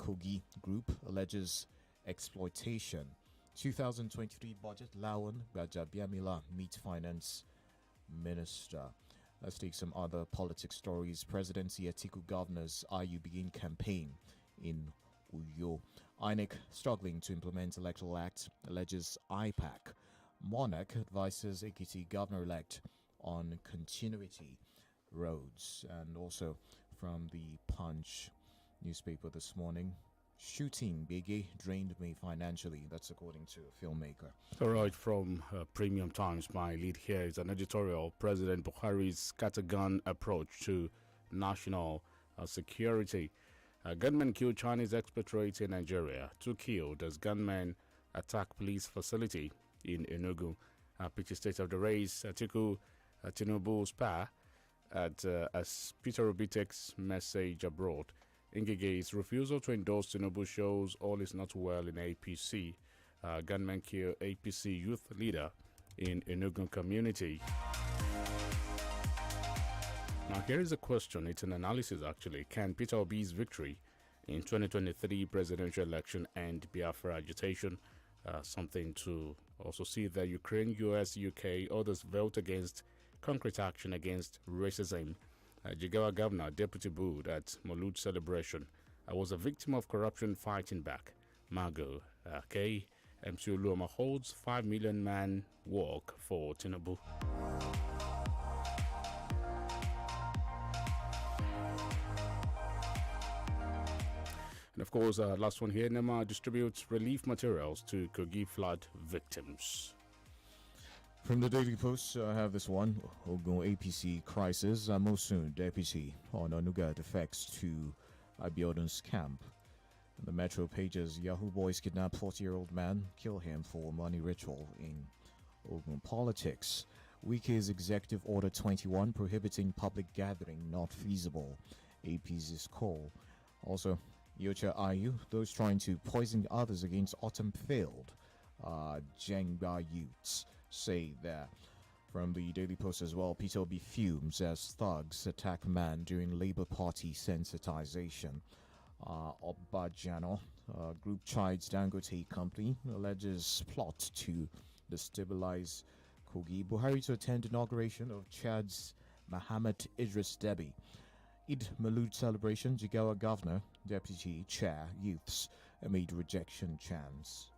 Kogi Group alleges exploitation. 2023 budget, Lawan Gbajabiamila meet finance minister. Let's take some other politics stories. Presidency Atiku governors IU begin campaign in Uyo. INEC struggling to implement electoral act, alleges IPAC. Monarch advises Ekiti governor-elect on continuity roads. And also from the Punch newspaper this morning, shooting Biggie drained me financially. That's according to a filmmaker. All right, from Premium Times, my lead here is an editorial. President Buhari's scattergun approach to national security. Gunmen killed Chinese expatriate in Nigeria. 2 killed as gunmen attack police facility in Enugu. Picture state of the race. Atiku Tinubu spa as Peter Obi takes message abroad. Ngege's refusal to endorse Tinubu shows all is not well in APC. Gunmen kill APC youth leader in Enugu community. Now here is a question, it's an analysis actually. Can Peter Obi's victory in 2023 presidential election end Biafra agitation? Something to also see that Ukraine, US, UK, others vote against concrete action against racism. Jigawa governor, deputy booed at Molud celebration. I was a victim of corruption fighting back. Margo, MC Oluoma holds 5 million man walk for Tinubu. And of course, last one here, NEMA distributes relief materials to Kogi flood victims. From the Daily Post, I have this one. Ogun APC crisis. Mosun deputy on Onuga defects to Abiodun's camp. And the Metro pages, Yahoo boys kidnap 40-year-old man, kill him for money ritual in Ogun politics. Wike's Executive Order 21 prohibiting public gathering not feasible. AP's call. Also, Yocha Ayu, those trying to poison others against autumn failed. Jengba youths say that. From the Daily Post as well, Peter Obi fumes as thugs attack man during Labour Party sensitization. Obajano, group chides Dangote company, alleges plot to destabilize Kogi. Buhari to attend inauguration of Chad's Mohammed Idris Deby. Eid Malud celebration, Jigawa governor, deputy chair, youths amid rejection chants.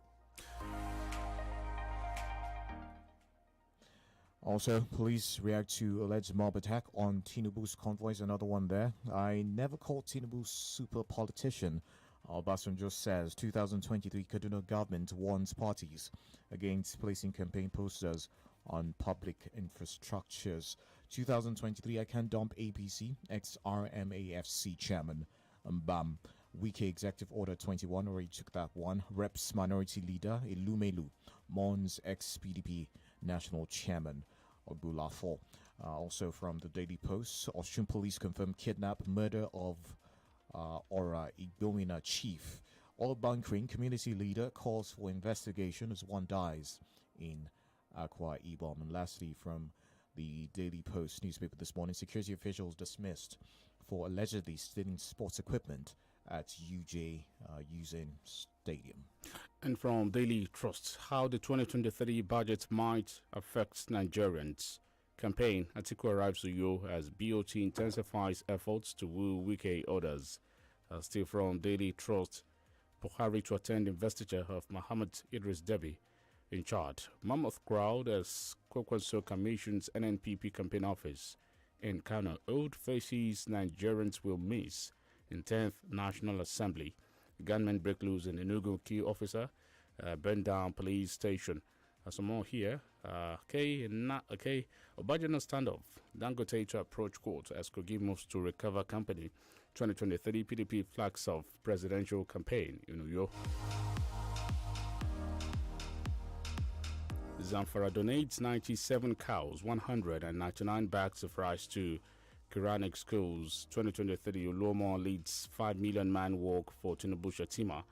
Also, police react to alleged mob attack on Tinubu's convoys. Another one there. I never called Tinubu super politician. Obasanjo says 2023 Kaduna government warns parties against placing campaign posters on public infrastructures. 2023 I can dump APC, ex-RMAFC chairman. Bam. Wike Executive Order 21, already took that one. Reps Minority Leader Elumelu mourns ex-PDP National Chairman Ogulafo. Also from the Daily Post, Osun Police confirm kidnap, murder of Ora Igbomina chief. All bunkering community leader calls for investigation as one dies in Akwa Ibom. And lastly, from the Daily Post newspaper this morning, security officials dismissed for allegedly stealing sports equipment at UJ Usain Stadium. And from Daily Trust, how the 2023 budget might affect Nigerians. Campaign, Atiku arrives to Uyo as BOT intensifies efforts to woo Wike orders. Still from Daily Trust, Buhari to attend investiture of Mohammed Idris Deby in charge. Mammoth crowd as Kwekwanso Commission's NNPP campaign office in Kano. Old faces Nigerians will miss in 10th National Assembly. Gunmen break loose in Enugu. Key officer burn down police station. Some more here. Obajana standoff. Dangote to approach court as Kogi moves to recover company. 2023 PDP flags off presidential campaign in Uyo. Zamfara donates 97 cows, 199 bags of rice to Quranic schools. 2023 Oluomo leads 5 million man walk for Tinubu Shatima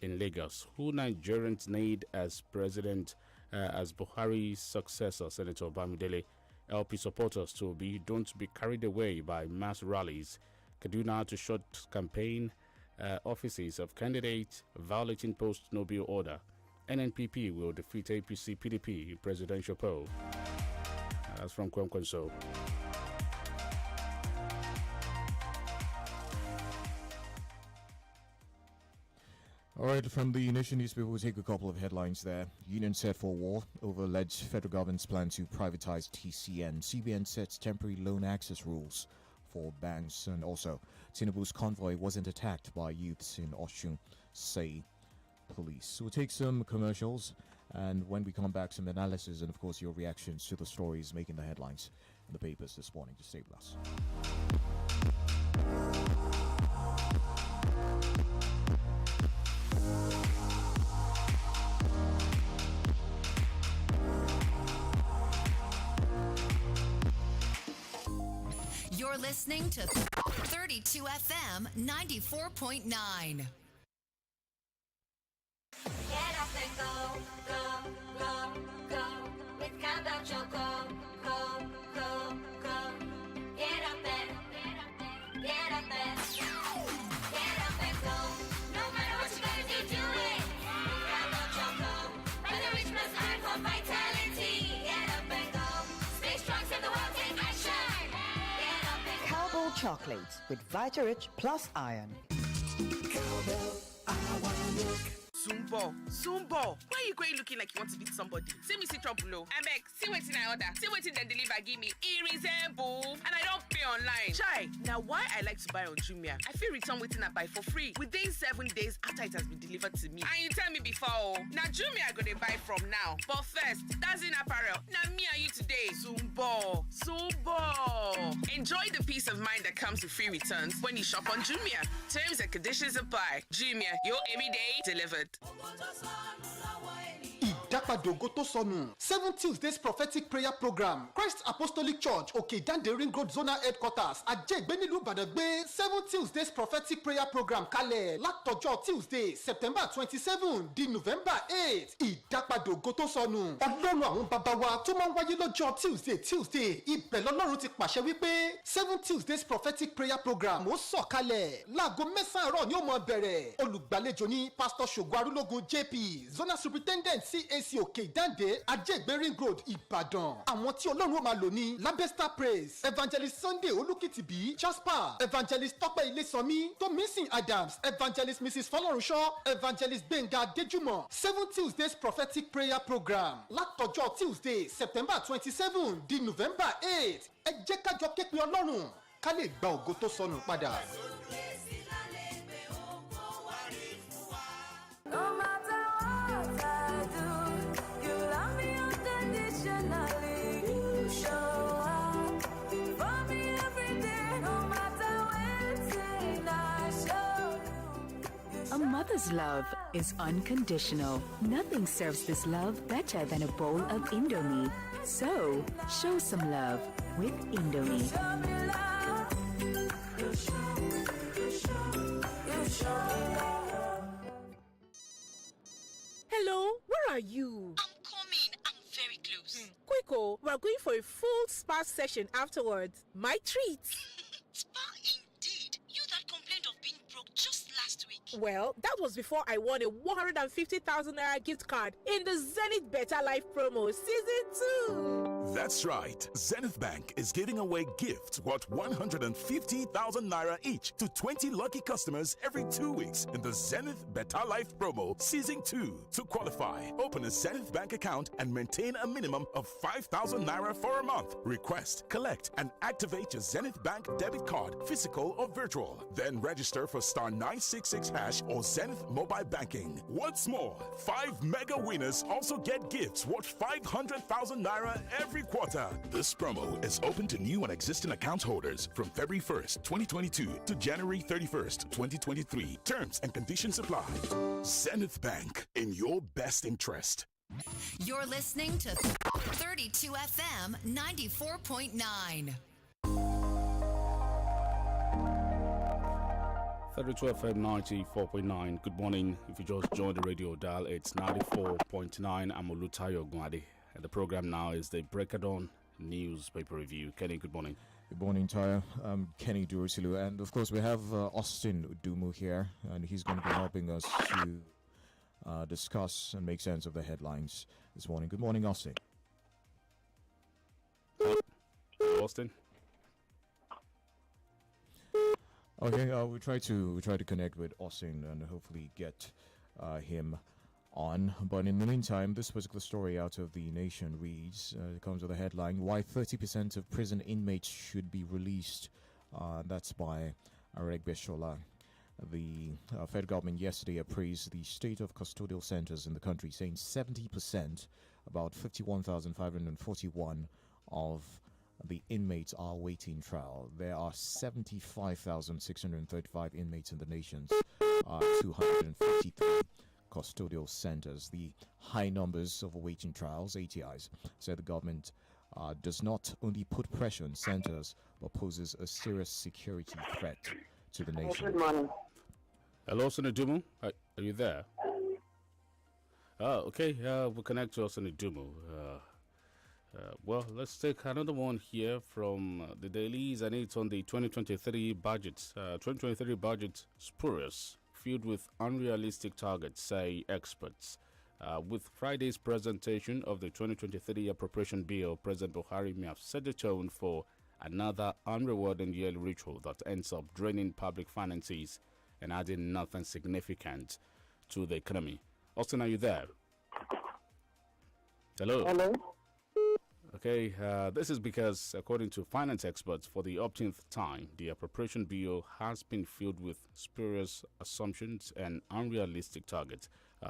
in Lagos. Who Nigerians need as president, as Buhari's successor, Senator Bamidele. LP supporters don't be carried away by mass rallies. Kaduna to shut campaign offices of candidates violating post-Nobel order. NNPP will defeat APC PDP presidential poll. That's from Kwemkwenso. All right, from the Nation newspaper, we'll take a couple of headlines there. Union set for war over alleged federal government's plan to privatize TCN. CBN sets temporary loan access rules for banks. And also, Tinubu's convoy wasn't attacked by youths in Oshun, say police. We'll take some commercials, and when we come back, some analysis and, of course, your reactions to the stories making the headlines in the papers this morning. Just stay with us. You're listening to 32 FM 94.9. Get up and go, go, go, go. With Countdown Choco, go, go, go. Get up and get up and get up and go. No matter what you gotta do, do it. With Countdown Choco, by the rich must earn for vitality. Get up and go. Stay strong, save the world, take action. Get up and go. Cowbell chocolate with Vitarich plus iron. Cowbell, I wanna look. Zumbo, why are you going looking like you want to beat somebody? See me see trouble, oh. I beg, see waiting I order. See waiting then deliver, give me. It resemble. And I don't pay online. Chai, now why I like to buy on Jumia? I feel return waiting I buy for free within 7 days after it has been delivered to me. And you tell me before, oh. Now Jumia I go to buy from now. But first, that's in apparel. Now me and you today. Zumbo. Enjoy the peace of mind that comes with free returns when you shop on Jumia. Terms and conditions apply. Jumia, your everyday delivered. Ìdápadògo tó sọnù 7 Tuesdays prophetic prayer program Christ Apostolic Church Òkè-Ìdáǹdè Ring Road Zonal Headquarters Àjẹ́gbé nílùú Ìbàdàn gbé 7 Tuesdays prophetic prayer program kalẹ̀ látọjọ́ Tuesday September 27 di November 8. Ìdápadògo tó sọnù Ọlọ́run àwọn bàbá wa tó máa ń wáyé lọ́jọ́ Tuesday ibẹ̀ lọ́lọ́run ti pàṣẹ wípé 7 Tuesdays prophetic prayer program ó sọ̀kalẹ̀ láago 9 àárọ̀ ni ó máa bẹ̀rẹ̀ olùgbàlejò ní Pastor Ṣògo Arúlógún JP Zonal Superintendent CAC Òkè-Ìdáǹdè Àjẹ́gbé Ring Road Ìbàdàn. Àwọn tí Ọlọ́run ó máa lò ní Labesta Praise Evangelist Sunday Olúkìtìbí Jasper Evangelist Tọ́pẹ́ Ilésànmí Tomisin Adams Evangelist Mrs. Fọlọ́runṣọ́ Evangelist Gbénga Adéjùmọ̀ 7 Tuesdays prophetic prayer program látọjọ́ Tuesday September 27 di November 8. Ẹ jẹ́ ká jọ képe Ọlọ́run ká lè gba ògo tó sọnù padà. No matter what I do, you love me unconditionally. You show up for me every day, no matter when I show you. A mother's love is unconditional. Nothing serves this love better than a bowl of Indomie. So, show some love with Indomie. Show me love. You show me love. Hello, where are you? I'm coming. I'm very close. Quick, we're going for a full spa session afterwards. My treat. Spa indeed. You that complained of being broke just last week. Well, that was before I won a 150,000 naira gift card in the Zenith Better Life promo season 2. That's right. Zenith Bank is giving away gifts worth 150,000 naira each to 20 lucky customers every 2 weeks in the Zenith Better Life promo season 2. To qualify, open a Zenith Bank account and maintain a minimum of 5,000 naira for a month. Request, collect, and activate your Zenith Bank debit card, physical or virtual. Then register for star 966 hash or Zenith mobile banking. What's more, 5 mega winners also get gifts worth 500,000 naira every quarter. This promo is open to new and existing account holders from February 1st, 2022 to January 31st, 2023. Terms and conditions apply. Zenith Bank, in your best interest. You're listening to 32 FM 94.9. 32 FM 94.9. Good morning. If you just joined the radio dial, it's 94.9. I'm OLUTAYO, OGUNADE. The program now is the Breakdown Newspaper Review. Kenny, good morning. Good morning, Taya. I'm Kenny Durosilu, and of course we have Austin Udumu here, and he's going to be helping us to discuss and make sense of the headlines this morning. Good morning, Austin. Austin. Okay, we try to connect with Austin and hopefully get him on. But in the meantime, this particular story out of the Nation reads, it comes with a headline, why 30% of prison inmates should be released. That's by Arek Beshola. The federal government yesterday appraised the state of custodial centers in the country, saying 70%, about 51,541 of the inmates are awaiting trial. There are 75,635 inmates in the nation's 253 custodial centers. The high numbers of awaiting trials, ATIs, said the government does not only put pressure on centers, but poses a serious security threat to the nation. Good morning. Hello, Senadumu. Are you there? Okay. We'll connect to Senadumu. Well, let's take another one here from the dailies, and it's on the 2023 budget. 2023 budget spurious, filled with unrealistic targets, say experts. With Friday's presentation of the 2023 appropriation bill, President Buhari may have set the tone for another unrewarding yearly ritual that ends up draining public finances and adding nothing significant to the economy. Austin, are you there? Hello. Hello. Okay, this is because, according to finance experts, for the upteenth time, the appropriation bill has been filled with spurious assumptions and unrealistic targets.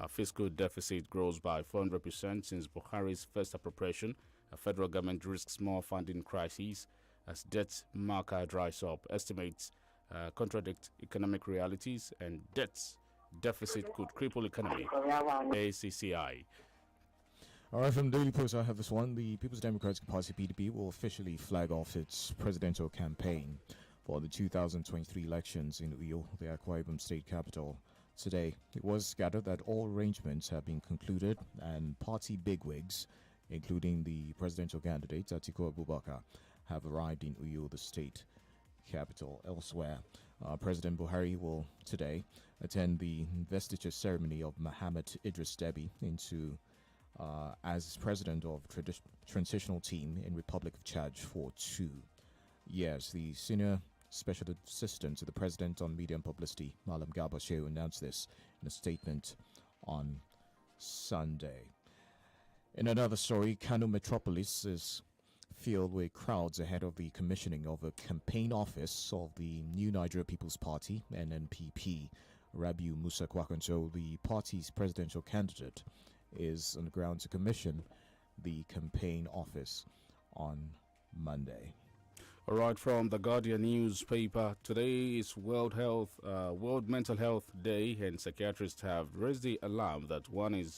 Fiscal deficit grows by 400% since Buhari's first appropriation. The federal government risks more funding crises as debt marker dries up. Estimates contradict economic realities, and debts deficit could cripple economy. ACCI. All right, from Daily Post, I have this one. The People's Democratic Party, PDP, will officially flag off its presidential campaign for the 2023 elections in Uyo, the Akwa Ibom state capital. Today, it was gathered that all arrangements have been concluded and party bigwigs, including the presidential candidate, Atiku Abubakar, have arrived in Uyo, the state capital. Elsewhere, President Buhari will today attend the investiture ceremony of Mohammed Idris Deby into as president of transitional team in Republic of Chad for 2 years. The senior special assistant to the president on media and publicity, Malam Garba Shehu, announced this in a statement on Sunday. In another story, Kano Metropolis is filled with crowds ahead of the commissioning of a campaign office of the New Nigeria People's Party, NNPP. Rabiu Musa Kwakanjo, the party's presidential candidate, is on the ground to commission the campaign office on Monday. All right, from the Guardian newspaper, today is World Mental Health Day, and psychiatrists have raised the alarm that one in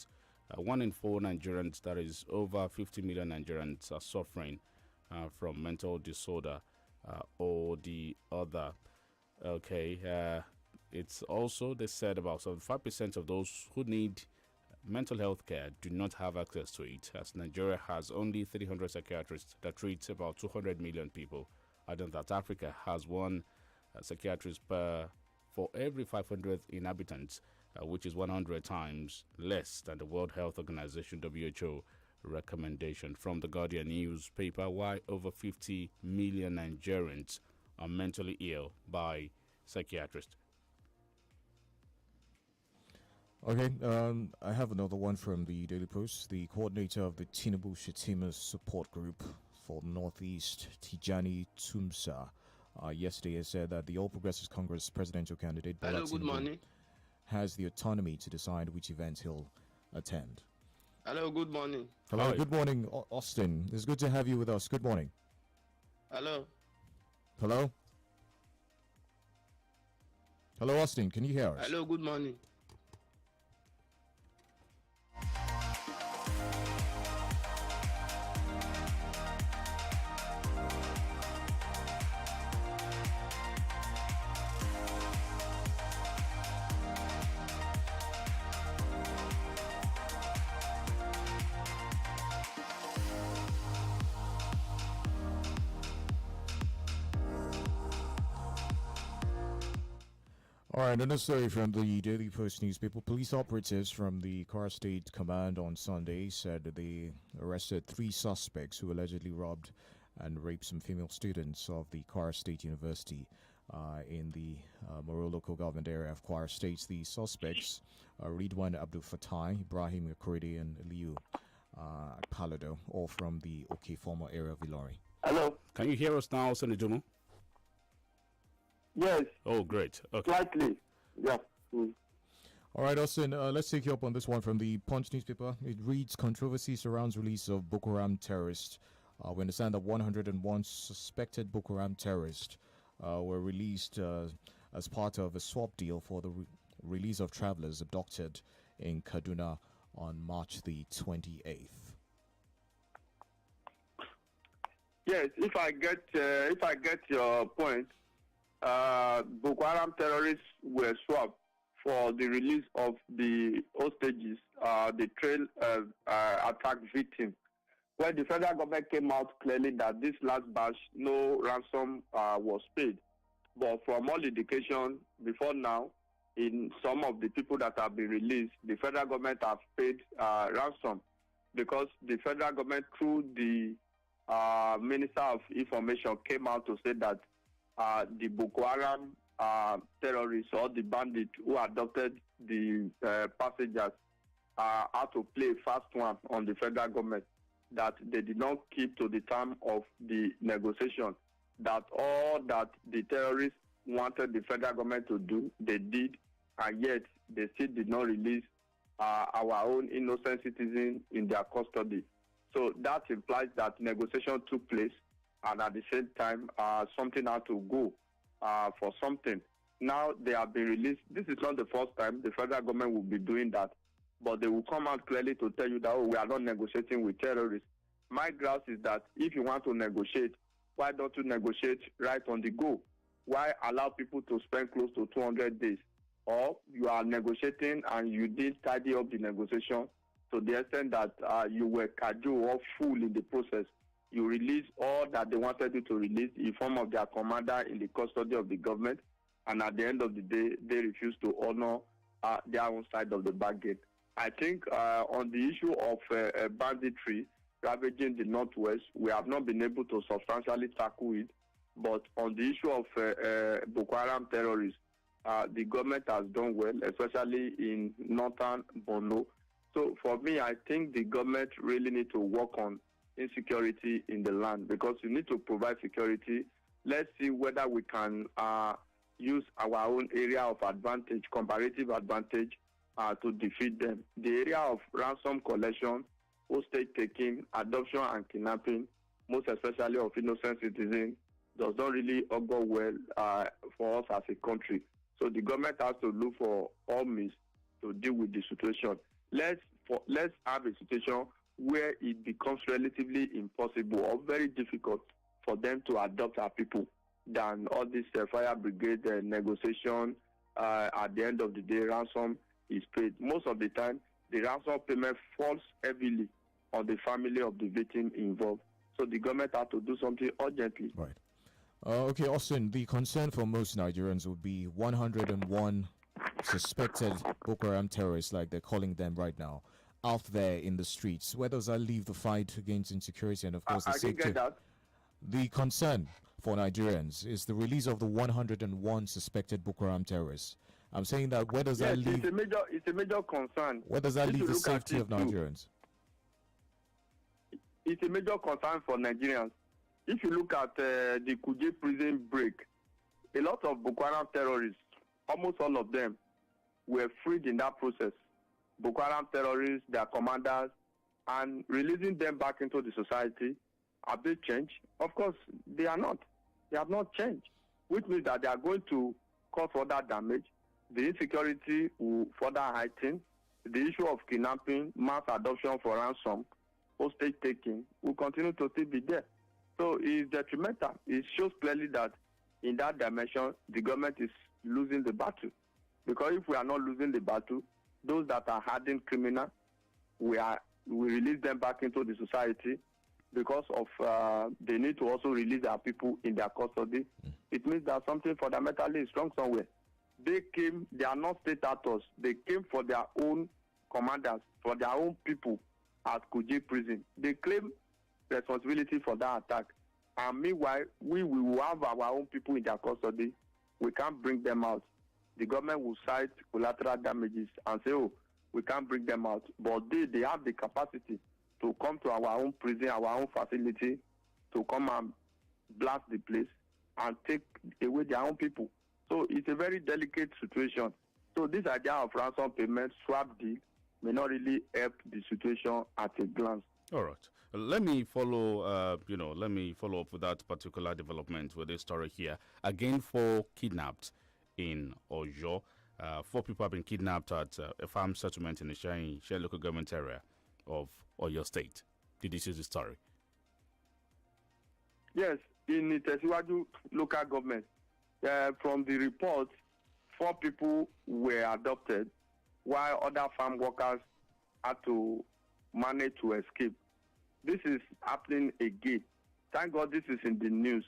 4 Nigerians, that is over 50 million Nigerians, are suffering from mental disorder or the other. Okay, it's also, they said, about 75% of those who need mental health care do not have access to it, as Nigeria has only 300 psychiatrists that treat about 200 million people. Adding that Africa has one psychiatrist for every 500 inhabitants, which is 100 times less than the World Health Organization WHO recommendation. From the Guardian newspaper, why over 50 million Nigerians are mentally ill by psychiatrists. Okay, I have another one from the Daily Post. The coordinator of the Tinubu Shetima support group for Northeast, Tijani Tumsa, yesterday has said that the All Progressives Congress presidential candidate Bola Tinubu has the autonomy to decide which events he'll attend. Hello, good morning. Hello, good morning, Austin. It's good to have you with us. Good morning. Hello. Hello? Hello, Austin. Can you hear us? Hello, good morning. All right, another story from the Daily Post newspaper. Police operatives from the Kwara State Command on Sunday said that they arrested 3 suspects who allegedly robbed and raped some female students of the Kwara State University in the Moro local government area of Kwara State. The suspects are Ridwan Abdul Fatai, Ibrahim Akredi, and Liu Palado, all from the former area of Ilori. Hello. Can you hear us now, Senator? Yes. Oh, great. Okay. Slightly. Yeah. All right, Austin, let's take you up on this one from the Punch newspaper. It reads, controversy surrounds release of Boko Haram terrorists. We understand that 101 suspected Boko Haram terrorists were released as part of a swap deal for the release of travelers abducted in Kaduna on March the 28th. Yes, if I get your point, Boko Haram terrorists were swapped for the release of the hostages, the trail attack victim, where the federal government came out clearly that this last batch, no ransom was paid. But from all indication, before now, in some of the people that have been released, the federal government have paid ransom, because the federal government, through the Minister of Information, came out to say that the Boko Haram terrorists or the bandits who adopted the passengers had to play a fast one on the federal government, that they did not keep to the time of the negotiation, that all that the terrorists wanted the federal government to do, they did, and yet they still did not release our own innocent citizens in their custody. So that implies that negotiation took place, and at the same time, something had to go for something. Now they have been released. This is not the first time the federal government will be doing that, but they will come out clearly to tell you that, oh, we are not negotiating with terrorists. My grouse is that if you want to negotiate, why don't you negotiate right on the go? Why allow people to spend close to 200 days? Or you are negotiating and you did tidy up the negotiation to the extent that you were cajoled or fool in the process. You release all that they wanted you to release in form of their commander in the custody of the government, and at the end of the day, they refuse to honor their own side of the bargain. I think on the issue of banditry ravaging the Northwest, we have not been able to substantially tackle it. But on the issue of Boko Haram terrorists, the government has done well, especially in northern Borno. So for me, I think the government really need to work on insecurity in the land, because you need to provide security. Let's see whether we can use our own area of advantage, comparative advantage, to defeat them. The area of ransom collection, hostage taking, adoption and kidnapping, most especially of innocent citizens, does not really augur well for us as a country. So the government has to look for all means to deal with the situation. Let's have a situation where it becomes relatively impossible or very difficult for them to adopt our people than all this fire brigade negotiation. At the end of the day, ransom is paid. Most of the time, the ransom payment falls heavily on the family of the victim involved. So the government has to do something urgently. Right. Okay, Austin, the concern for most Nigerians would be 101 suspected Boko Haram terrorists, like they're calling them right now, out there in the streets. Where does that leave the fight against insecurity and, of course, the safety? The concern for Nigerians is the release of the 101 suspected Boko Haram terrorists. I'm saying that where does that leave? It's a major concern. Where does that leave the safety of Nigerians? It's a major concern for Nigerians. If you look at the Kuje prison break, a lot of Boko Haram terrorists, almost all of them, were freed in that process. Boko Haram terrorists, their commanders, and releasing them back into the society. Have they changed? Of course, they are not. They have not changed, which means that they are going to cause further damage. The insecurity will further heighten. The issue of kidnapping, mass adoption for ransom, hostage taking will continue to still be there. So it's detrimental. It shows clearly that in that dimension, the government is losing the battle. Because if we are not losing the battle, those that are hardened criminals, we release them back into the society because of they need to also release our people in their custody. It means that something fundamentally is wrong somewhere. they are not state actors. They came for their own commanders, for their own people at Kuje prison. They claim responsibility for that attack. And meanwhile, we will have our own people in their custody. We can't bring them out. The government will cite collateral damages and say, oh, we can't bring them out. But they have the capacity to come to our own prison, our own facility, to come and blast the place and take away their own people. So it's a very delicate situation. So this idea of ransom payment, swap deal, may not really help the situation at a glance. All right. Let me follow. Let me follow up with that particular development with this story here. Again, 4 kidnapped in Oyo. 4 people have been kidnapped at a farm settlement in the Shire local government area of Oyo State. Did you see the story? Yes, in Itesiwaju local government. From the report, 4 people were adopted, while other farm workers had to manage to escape. This is happening again. Thank God this is in the news.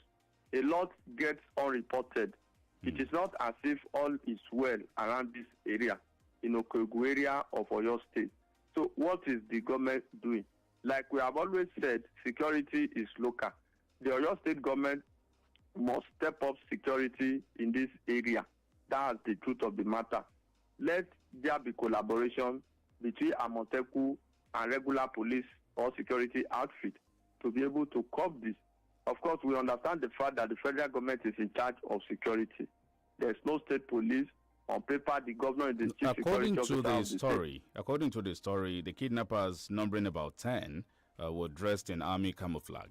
A lot gets unreported. It is not as if all is well around this area, in Okogu area of Oyo State. So what is the government doing? Like we have always said, security is local. The Oyo State government must step up security in this area. That's the truth of the matter. Let there be collaboration between Amoteku and regular police or security outfit to be able to curb this. Of course, we understand the fact that the federal government is in charge of security. There's no state police. On paper, the governor is the chief security officer of the state. According to the story, the kidnappers, numbering about 10, were dressed in army camouflage.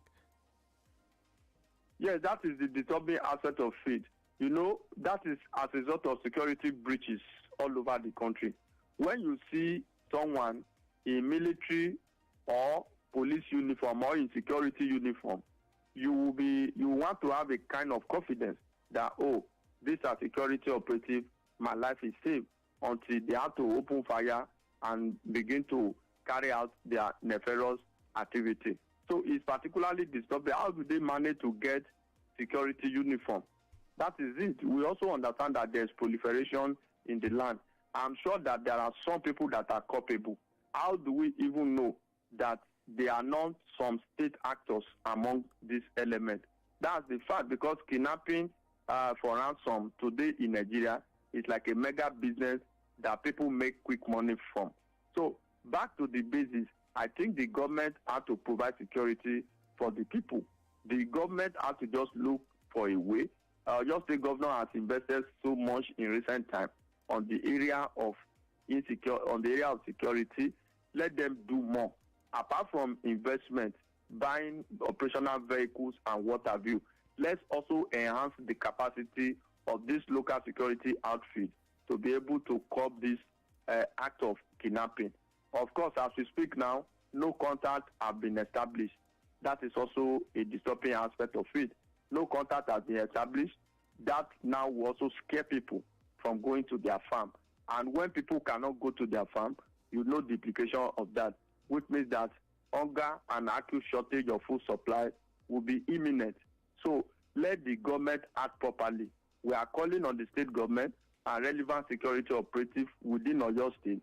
Yes, that is the disturbing aspect of it. You know, that is as a result of security breaches all over the country. When you see someone in military or police uniform or in security uniform, you want to have a kind of confidence that, oh, these are security operative, my life is safe, until they have to open fire and begin to carry out their nefarious activity. So it's particularly disturbing. How do they manage to get security uniform? That is it. We also understand that there's proliferation in the land. I'm sure that there are some people that are culpable. How do we even know that there are not some state actors among these elements? That's the fact, because kidnapping for ransom today in Nigeria is like a mega business that people make quick money from. So back to the basis, I think the government had to provide security for the people. The government had to just look for a way. Just the governor has invested so much in recent time on the area of security. Let them do more. Apart from investment, buying operational vehicles and what have you, let's also enhance the capacity of this local security outfit to be able to curb this act of kidnapping. Of course, as we speak now, no contact have been established. That is also a disturbing aspect of it. No contact has been established. That now will also scare people from going to their farm. And when people cannot go to their farm, you know the implication of that, which means that hunger and acute shortage of food supply will be imminent. So let the government act properly. We are calling on the state government and relevant security operatives within Oyo State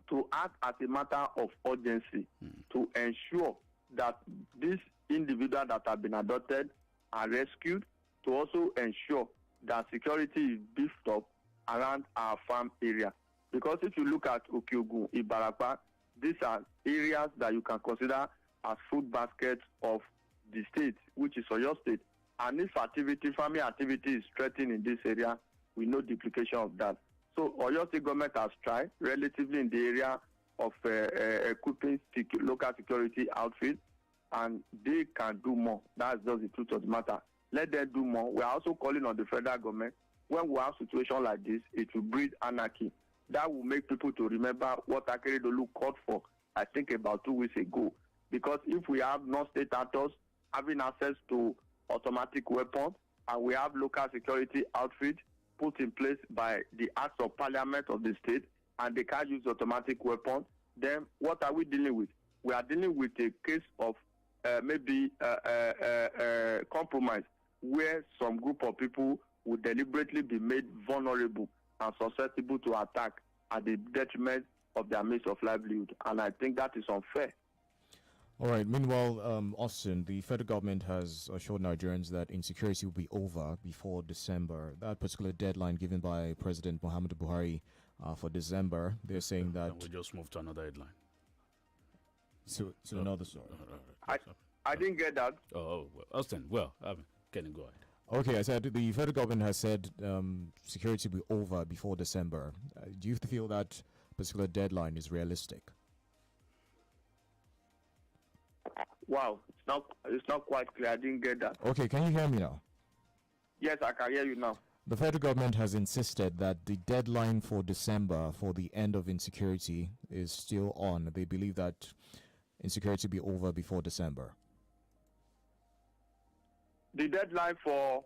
to act as a matter of urgency to ensure that these individuals that have been adopted are rescued, to also ensure that security is beefed up around our farm area. Because if you look at Okiogun, Ibarapa, these are areas that you can consider as food baskets of the state, which is Oyo State. And if farming activity is threatened in this area, we know the implication of that. So Oyo State government has tried relatively in the area of equipping local security outfits, and they can do more. That's just the truth of the matter. Let them do more. We are also calling on the federal government. When we have situations like this, it will breed anarchy. That will make people to remember what Akeredolu called for, I think, about 2 weeks ago. Because if we have non-state actors having access to automatic weapons, and we have local security outfits put in place by the acts of parliament of the state, and they can't use automatic weapons, then what are we dealing with? We are dealing with a case of maybe compromise, where some group of people will deliberately be made vulnerable and susceptible to attack at the detriment of their means of livelihood. And I think that is unfair. All right. Meanwhile, Austin, the federal government has assured Nigerians that insecurity will be over before December. That particular deadline given by President Muhammadu Buhari for December, they're saying that... we just moved to another headline. So another story. I didn't get that. Well, Austin, can you go ahead? Okay, I said the federal government has said security will be over before December. Do you feel that particular deadline is realistic? Wow, it's not quite clear. I didn't get that. Okay, can you hear me now? Yes, I can hear you now. The federal government has insisted that the deadline for December for the end of insecurity is still on. They believe that insecurity will be over before December. The deadline for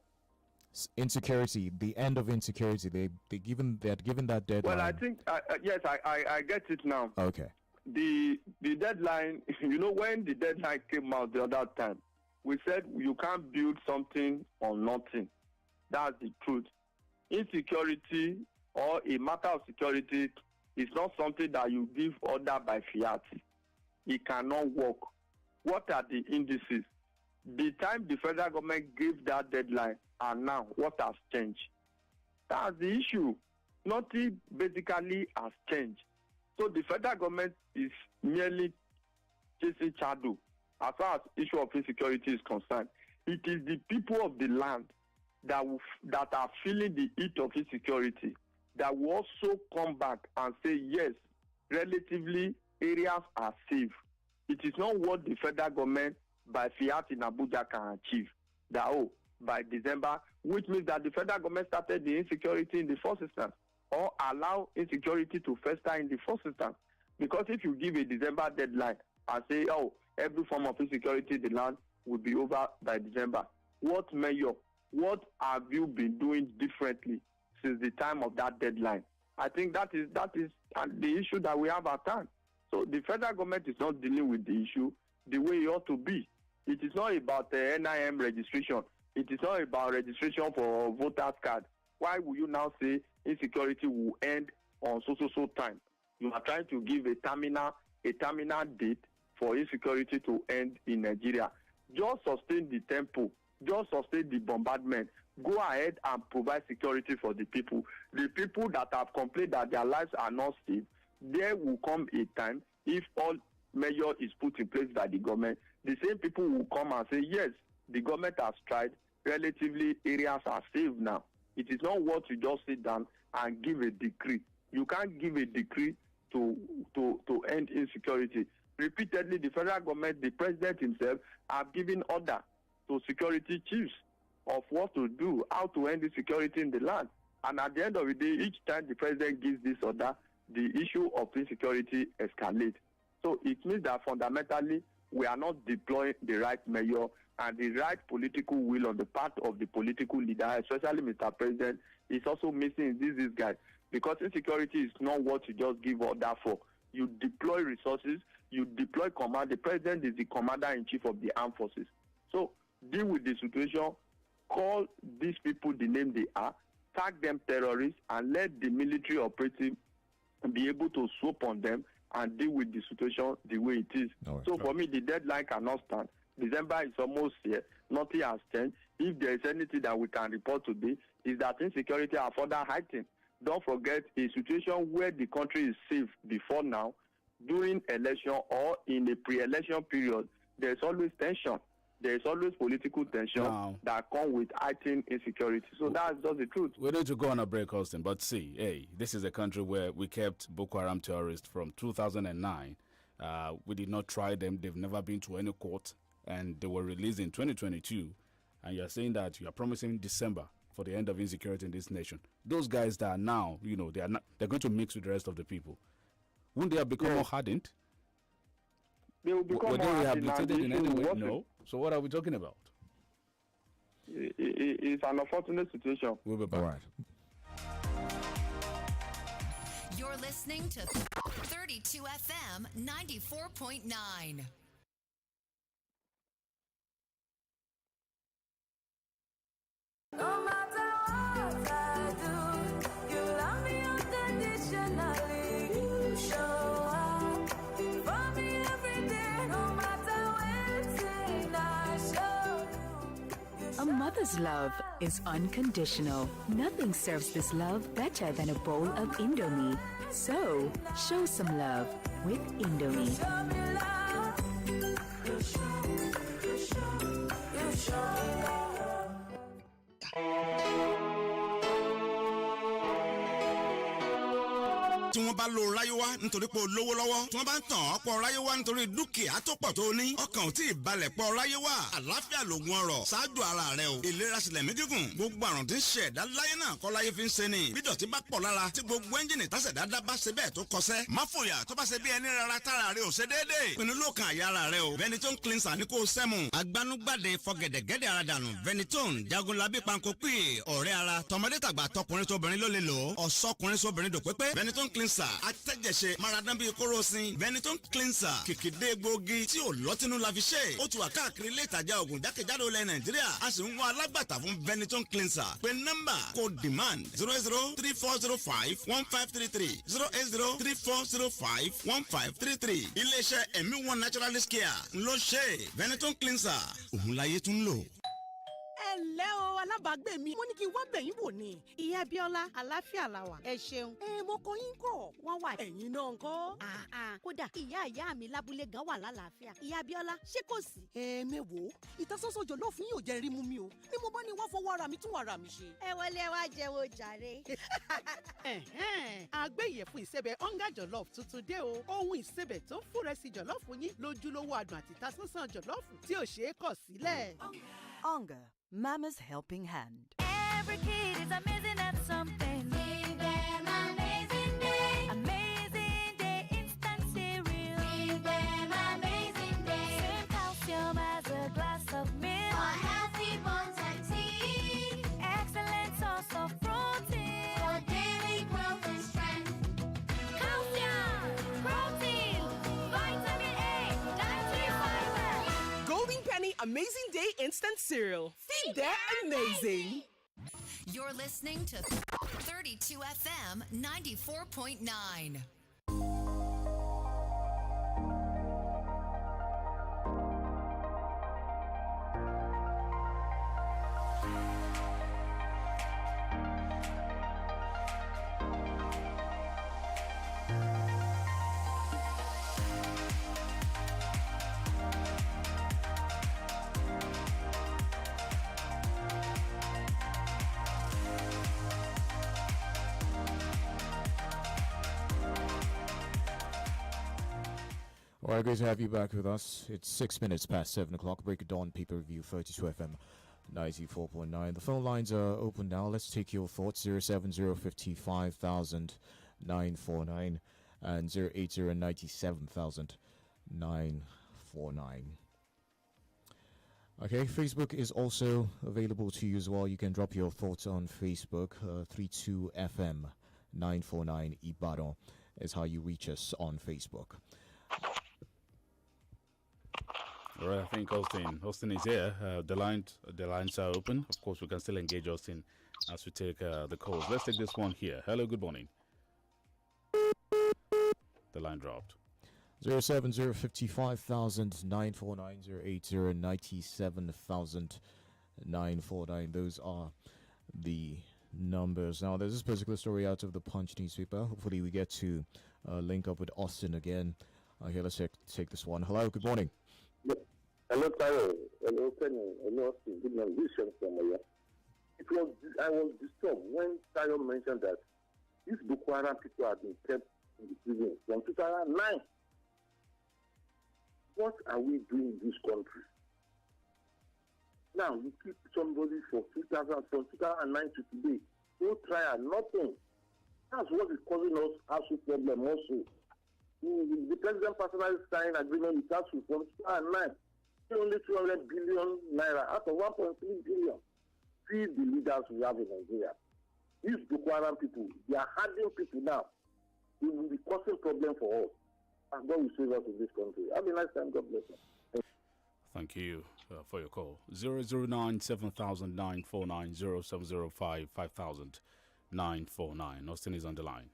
insecurity, the end of insecurity, they had given that deadline. Well, I think yes, I get it now. Okay. The deadline, when the deadline came out the other time, we said you can't build something on nothing. That's the truth. Insecurity or a matter of security is not something that you give order by fiat. It cannot work. What are the indices? The time the federal government gave that deadline and now, what has changed? That's the issue. Nothing basically has changed. So the federal government is merely chasing shadow as far as issue of insecurity is concerned. It is the people of the land that are feeling the heat of insecurity that will also come back and say, yes, relatively areas are safe. It is not what the federal government by fiat in Abuja can achieve. That, by December, which means that the federal government started the insecurity in the first instance, or allow insecurity to fester in the first instance. Because if you give a December deadline and say, every form of insecurity in the land will be over by December, what have you been doing differently since the time of that deadline? I think that is the issue that we have at hand. So the federal government is not dealing with the issue the way it ought to be. It is not about the NIM registration. It is not about registration for voters card. Why will you now say insecurity will end on so time? You are trying to give a terminal date for insecurity to end in Nigeria. Just sustain the tempo. Just sustain the bombardment. Go ahead and provide security for the people. The people that have complained that their lives are not safe, there will come a time, if all measure is put in place by the government, the same people will come and say, yes, the government has tried, relatively areas are safe now. It is not what you just sit down and give a decree. You can't give a decree to end insecurity. Repeatedly, the federal government, the president himself, have given order to security chiefs of what to do, how to end insecurity in the land. And at the end of the day, each time the president gives this order, the issue of insecurity escalates. So it means that fundamentally, we are not deploying the right measure and the right political will on the part of the political leader, especially Mr. President, is also missing in this guy. Because insecurity is not what you just give order for. You deploy resources, you deploy command. The president is the commander-in-chief of the armed forces. So deal with the situation, call these people the name they are, tag them terrorists, and let the military operative be able to swoop on them and deal with the situation the way it is. Right. So for me, the deadline cannot stand. December is almost here. Nothing has changed. If there is anything that we can report today, is that insecurity are further heightened. Don't forget, a situation where the country is safe before now, during election or in a pre-election period, there's always tension. There's always political tension that come with heightened insecurity. So that's just the truth. We need to go on a break, Austin. But see, this is a country where we kept Boko Haram terrorists from 2009. We did not try them. They've never been to any court. And they were released in 2022. And you're saying that you are promising December for the end of insecurity in this nation. Those guys that are now, they're going to mix with the rest of the people. Wouldn't they have become more hardened? They will become Were more they hardened. rehabilitated in any way? No. So what are we talking about? It's an unfortunate situation. We'll be back. All right. You're listening to 32 FM 94.9. No matter what. Because love is unconditional. Nothing serves this love better than a bowl of Indomie. So, show some love with Indomie. tí wọ́n bá lo ráyéwá nítorí pé o lówó lọ́wọ́ tí wọ́n bá ń tàn ọ́ pọ̀ ráyéwá nítorí dúkìá tó pọ̀ tó ní ọkàn ò tí ì balẹ̀ pọ̀ ráyéwá àlàáfíà lògùn ọrọ̀ ṣáájú ara rẹ o ìlera sílẹ̀ mí gígùn gbogbo àrùn tí ń ṣe ẹ̀dá láyé náà kọ́ láyé fi ń ṣe ni bí dọ̀tí bá pọ̀ lára tí gbogbo ẹ́ńjìnì tásẹ̀dá dá bá ṣe bẹ́ẹ̀ tó kọsẹ́ má fòyà tó bá ṣe bí ẹni rárá tára rẹ ò ṣe déédéé pinnu lóòkàn àyà ara rẹ o Ventolin cleanser ní kò sẹ́mu agbanugbàde fọgẹ̀dẹ̀gẹ̀dẹ̀ ara dànù Ventolin jagunlabi panko pè ọ̀rẹ́ ara tọmọdé tàgbà tọkùnrin tóbìnrin ló lè lò ó ọ̀sọ́kùnrin sóbìnrin dò pépé Ventolin cleanser atẹ́jẹsẹ̀ maradan bíi kóròsìn Ventolin cleanser kìkìdé gbòógì tí ò lọ́tínú la fi ṣe ó ti wà káàkiri ilé ìtajà ògùn jákèjádò ilẹ̀ Nàìjíríà a sì ń wá alágbàtà fún Ventolin cleanser pé nọ́mbà kò demand 08034051533 08034051533 iléeṣẹ́ ẹ̀mí one naturalist care ló ṣe Ventolin cleanser òun láyé tún lò. Ẹ̀lẹ́ o alábàágbé mi mo ní kí n wá bẹ̀yìn wò ni. Ìyá Bíọ́lá àlàáfíà la wà. Ẹ ṣeun. Mo kọ yín kọ̀ wọ́n wà ẹ̀yin náà ńkọ́. Kódà ìyá mi lábúlé gan wà lálàáfíà. Ìyá Bíọ́lá ṣé kò sí? Mẹ́wòó ìtasọ́sọ́ jọ̀lọ́ fún yóò jẹ́ rí mú mi o bí mo bá ní wá fọwọ́ ara mi tún ara mi ṣe. Ẹ wọlé wá jẹ́wọ́ jàre. Àgbéyẹ̀fun ìsẹ̀bẹ̀ ọ̀ngá jọ̀lọ́ọ̀fù tuntun dé o. Ohun ìsẹ̀bẹ̀ tó ń fúnrẹ́sì jọ̀lọ́ọ̀fù yín lójúlówó adùn àti ìtasọ́sọ́ jọ̀lọ́ọ̀fù tí ò ṣeé kọ̀ sílẹ̀. Onga, Mama's helping hand. Every kid is amazing at something. Give them amazing day. Amazing day instant cereal. Give them amazing day. Same calcium as a glass of milk. For healthy bones and teeth. Excellent source of protein. For daily growth and strength. Calcium, protein, vitamin A, dietary fiber. Golden Penny Amazing Day Instant Cereal. Feed their amazing. You're listening to 32 FM 94.9. All right, great to have you back with us. It's 6 minutes past 7 o'clock. Break of Dawn, Paper Review, 32 FM 94.9. The phone lines are open now. Let's take your thoughts. 070-55,949 and 080-97,949. Okay, Facebook is also available to you as well. You can drop your thoughts on Facebook. 32 FM 949 Ibadan is how you reach us on Facebook. All right, I think Austin is here. The lines are open. Of course, we can still engage Austin as we take the calls. Let's take this one here. Hello, good morning. The line dropped. 070-55,949, Those are the numbers. Now, there's this particular story out of the Punch newspaper. Hopefully, we get to link up with Austin again. Okay, let's take this one. Hello, good morning. Hello, Tayo. Hello, Kenny. Hello, Austin. Good morning. This is from here. I was disturbed when Tayo mentioned that these Boko Haram people have been kept in the prison from 2009. What are we doing in this country? Now, we keep somebody from 2009 to today. No trial, nothing. That's what is causing us actual problem also. The president personally signed agreement with us from 2009. Only 200 billion naira out of 1.3 billion. See the leaders we have in Nigeria. These Boko Haram people, they are hardening people now. It will be causing problem for us. And God will save us in this country. Have a nice time. God bless you. Thank you for your call. 009-7949-0705-5000-949. Austin is on the line.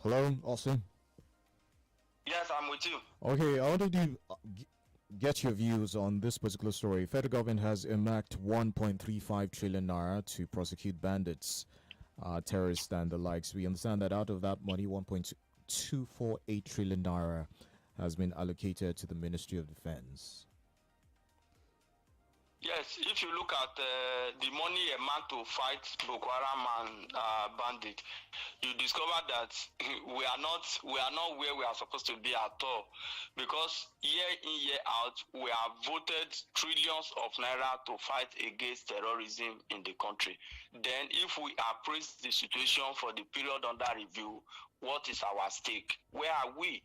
Hello, Austin. Yes, I'm with you. Okay, I wanted to get your views on this particular story. Federal government has earmarked 1.35 trillion naira to prosecute bandits, terrorists, and the likes. We understand that out of that money, 1.248 trillion naira has been allocated to the Ministry of Defense. Yes, if you look at the money amount to fight Boko Haram and bandit, you discover that we are not where we are supposed to be at all, because year in year out we have voted trillions of naira to fight against terrorism in the country. Then, if we appraise the situation for the period under review, what is our stake? Where are we?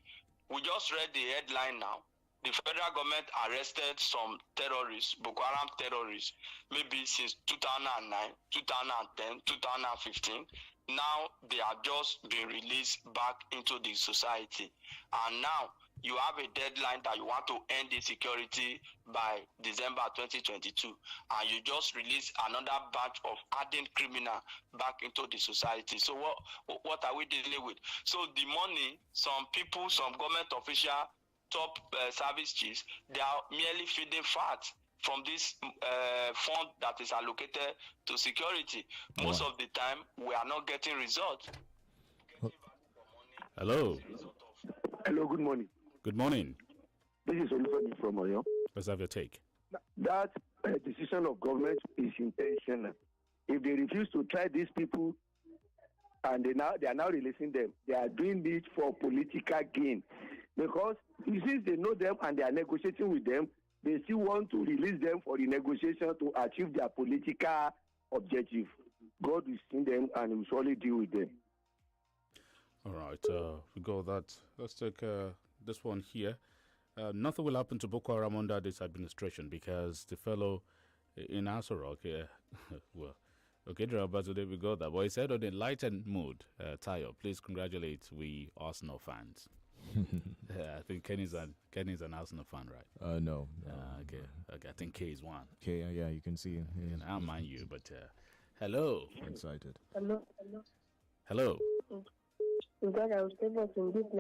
We just read the headline now. The federal government arrested some terrorists, Boko Haram terrorists, maybe since 2009, 2010, 2015. Now they have just been released back into the society. And now you have a deadline that you want to end insecurity by December 2022. And you just release another batch of hardened criminals back into the society. So what are we dealing with? So the money, some people, some government officials, top service chiefs, they are merely feeding fat from this fund that is allocated to security. Most of the time, we are not getting results. Hello. Hello, good morning. Good morning. This is OLUTAYO from Oyo. Let's have your take. That decision of government is intentional. If they refuse to try these people and they are now releasing them, they are doing it for political gain. Because since they know them and they are negotiating with them, they still want to release them for the negotiation to achieve their political objective. God will see them and will surely deal with them. All right, we got that. Let's take this one here. Nothing will happen to Boko Haram under this administration because the fellow in Asorok, well, okay, today we got that. But he said on a lightened mood, Tayo, please congratulate we Arsenal fans. I think Kenny's an Arsenal fan, right? No. Okay. I think K is one. Okay, yeah, you can see. And I mind you, but hello. Excited. Hello. God, I was able to give.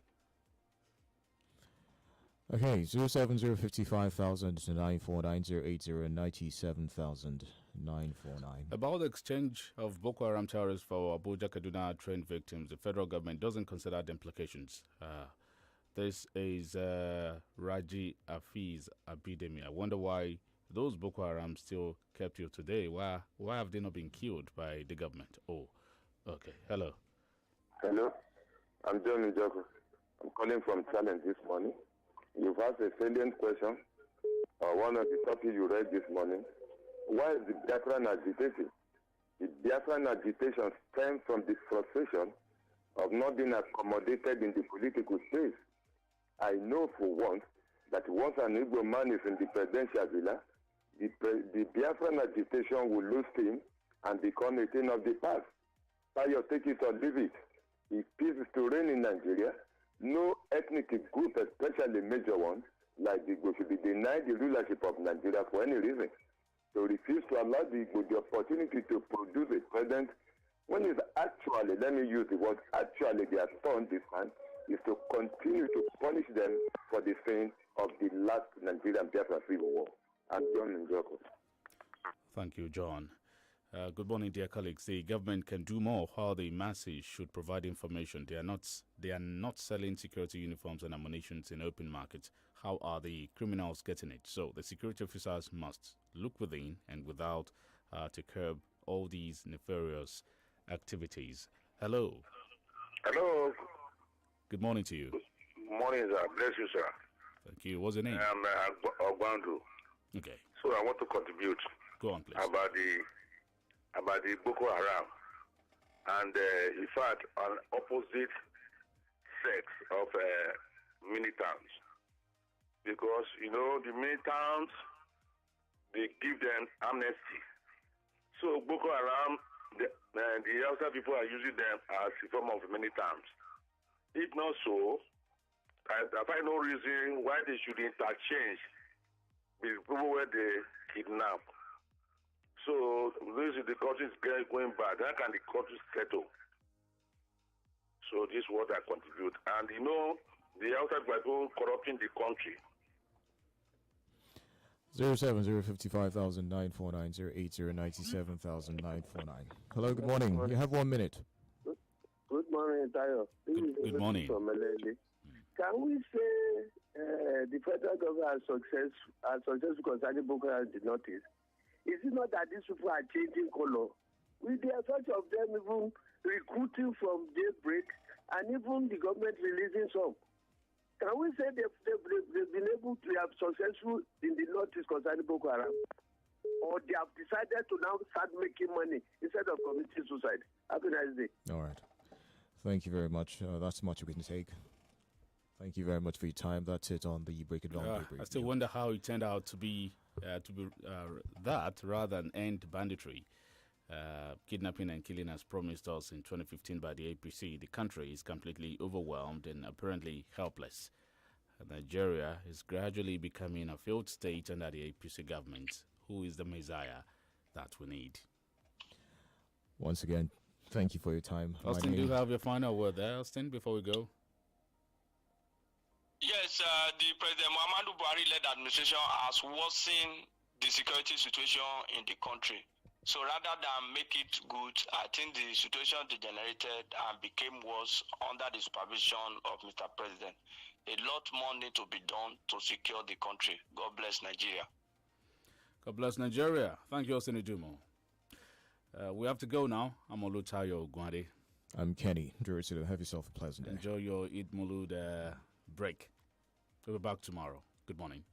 Okay, 070-55,000-949-080-97,949. About the exchange of Boko Haram terrorists for Abuja Kaduna trained victims, the federal government doesn't consider the implications. This is Raji Afiz Abidemi. I wonder why those Boko Haram still kept you today. Why have they not been killed by the government? Oh, okay. Hello. Hello. I'm John Njoko. I'm calling from Challenge this morning. You've asked a salient question. One of the topics you read this morning. Why is the Biafran agitating? The Biafran agitation stems from the frustration of not being accommodated in the political space. I know for once that once an Igbo man is in the presidential villa, the Biafran agitation will lose steam and become a thing of the past. Tayo, take it or leave it. If peace is to reign in Nigeria, no ethnic group, especially major ones, like the Igbo, should be denied the rulership of Nigeria for any reason. To refuse to allow the Igbo the opportunity to produce a president, when it's actually, let me use the word actually, they are turned this time, is to continue to punish them for the sin of the last Nigerian Biafra Civil War. I'm John Njoko. Thank you, John. Good morning, dear colleagues. The government can do more while the masses should provide information. They are not selling security uniforms and ammunition in open markets. How are the criminals getting it? So the security officers must look within and without to curb all these nefarious activities. Hello. Hello. Good morning to you. Good morning, sir. Bless you, sir. Thank you. What's your name? I'm Ogunade. Okay. So I want to contribute. Go on, please. About the Boko Haram and in fact an opposite sex of militants, because the militants, they give them amnesty. So Boko Haram, the outside people are using them as a form of militants. If not so, I find no reason why they should interchange with people where they kidnap. So this is the country is going bad. How can the country settle? So this is what I contribute. And the outside people corrupting the country. 07055,949, 08097,949. Hello, good morning. You have 1 minute. Good morning, Tayo. Good morning. From Malele. Can we say the federal government has successful concerning Boko Haram did not is? Is it not that these people are changing color? With the effect of them even recruiting from daybreak and even the government releasing some. Can we say they've been able to have successful in the northeast concerning Boko Haram? Or they have decided to now start making money instead of committing suicide? Have a nice day. All right. Thank you very much. That's much we can take. Thank you very much for your time. That's it on the Break It Down. I still wonder how it turned out to be that rather than end banditry. Kidnapping and killing as promised us in 2015 by the APC. The country is completely overwhelmed and apparently helpless. Nigeria is gradually becoming a failed state under the APC government. Who is the messiah that we need? Once again, thank you for your time. Austin, do you have your final word there, Austin, before we go? Yes, the President Muhammadu Buhari-led administration has worsened the security situation in the country. So rather than make it good, I think the situation degenerated and became worse under the supervision of Mr. President. A lot more need to be done to secure the country. God bless Nigeria. God bless Nigeria. Thank you, Austin Ijumo. We have to go now. I'm OLUTAYO, OGUNADE. I'm Kenny. DUROTILU. Have yourself a pleasant day. Enjoy your Eid Mulud break. We'll be back tomorrow. Good morning.